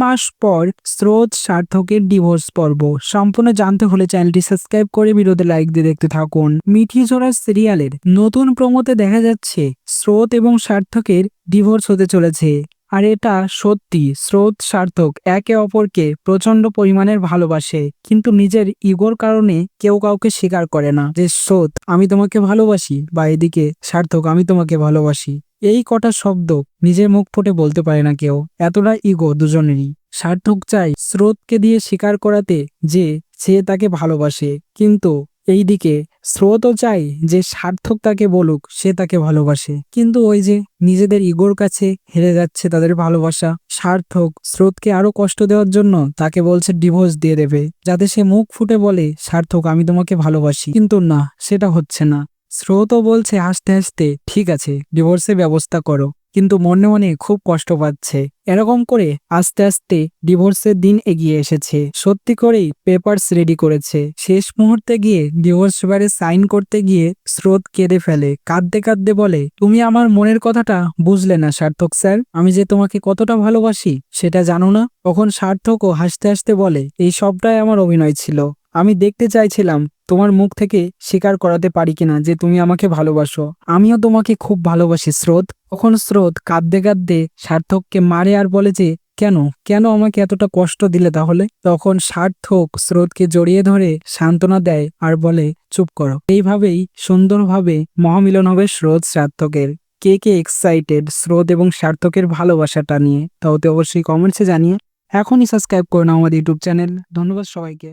মাস পর স্রোত সার্থকের ডিভোর্স পর্ব সম্পূর্ণ জানতে হলে চ্যানেলটি সাবস্ক্রাইব করে ভিডিওতে লাইক দিয়ে দেখতে থাকুন। মিঠিঝোড়া সিরিয়ালের নতুন প্রোমোতে দেখা যাচ্ছে স্রোত এবং সার্থকের ডিভোর্স হতে চলেছে। আর এটা সত্যি, স্রোত সার্থক একে অপরকে প্রচন্ড পরিমাণের ভালোবাসে, কিন্তু নিজের ইগোর কারণে কেউ কাউকে স্বীকার করে না যে স্রোত আমি তোমাকে ভালোবাসি, বা এদিকে সার্থক আমি তোমাকে ভালোবাসি। এই কটা শব্দ নিজের মুখ ফুটে বলতে পারে না কেউ, এতটা ইগো দুজনেরই। সার্থক চাই স্রোতকে দিয়ে স্বীকার করাতে যে সে তাকে ভালোবাসে, কিন্তু এইদিকে স্রোতও চাই যে সার্থক তাকে বলুক সে তাকে ভালোবাসে, কিন্তু ওই যে নিজেদের ইগোর কাছে হেরে যাচ্ছে তাদের ভালোবাসা। সার্থক স্রোতকে আরো কষ্ট দেওয়ার জন্য তাকে বলছে ডিভোর্স দিয়ে দেবে, যাতে সে মুখ ফুটে বলে সার্থক আমি তোমাকে ভালোবাসি, কিন্তু না, সেটা হচ্ছে না। স্রোতও বলছে হাসতে হাসতে ঠিক আছে ডিভোর্সের ব্যবস্থা করো, কিন্তু মনে মনে খুব কষ্ট পাচ্ছে। এরকম করে আস্তে আস্তে ডিভোর্সের দিন এগিয়ে এসেছে। সত্যি করেই পেপারস রেডি করেছে। শেষ মুহূর্তে গিয়ে ডিভোর্স পেপারে সাইন করতে গিয়ে স্রোত কেঁদে ফেলে, কাঁদতে কাঁদতে বলে তুমি আমার মনের কথাটা বুঝলে না সার্থক স্যার, আমি যে তোমাকে কতটা ভালোবাসি সেটা জানো না। তখন সার্থকও হাসতে হাসতে বলে এই সবটাই আমার অভিনয় ছিল, আমি দেখতে চাইছিলাম তোমার মুখ থেকে স্বীকার করাতে পারি কিনা যে তুমি আমাকে ভালোবাসো, আমিও তোমাকে খুব ভালোবাসি স্রোত। তখন স্রোত কাঁদতে কাঁদতে সার্থককে মারে আর বলে যে কেন কেন আমাকে এতটা কষ্ট দিলে তাহলে। তখন সার্থক স্রোতকে জড়িয়ে ধরে সান্ত্বনা দেয় আর বলে চুপ করো। এইভাবেই সুন্দরভাবে মহামিলন হবে স্রোত সার্থকের। কে কে এক্সাইটেড স্রোত এবং সার্থকের ভালোবাসাটা নিয়ে, তাহলে অবশ্যই কমেন্টসে জানিয়ে এখনই সাবস্ক্রাইব করুন আমাদের ইউটিউব চ্যানেল। ধন্যবাদ সবাইকে।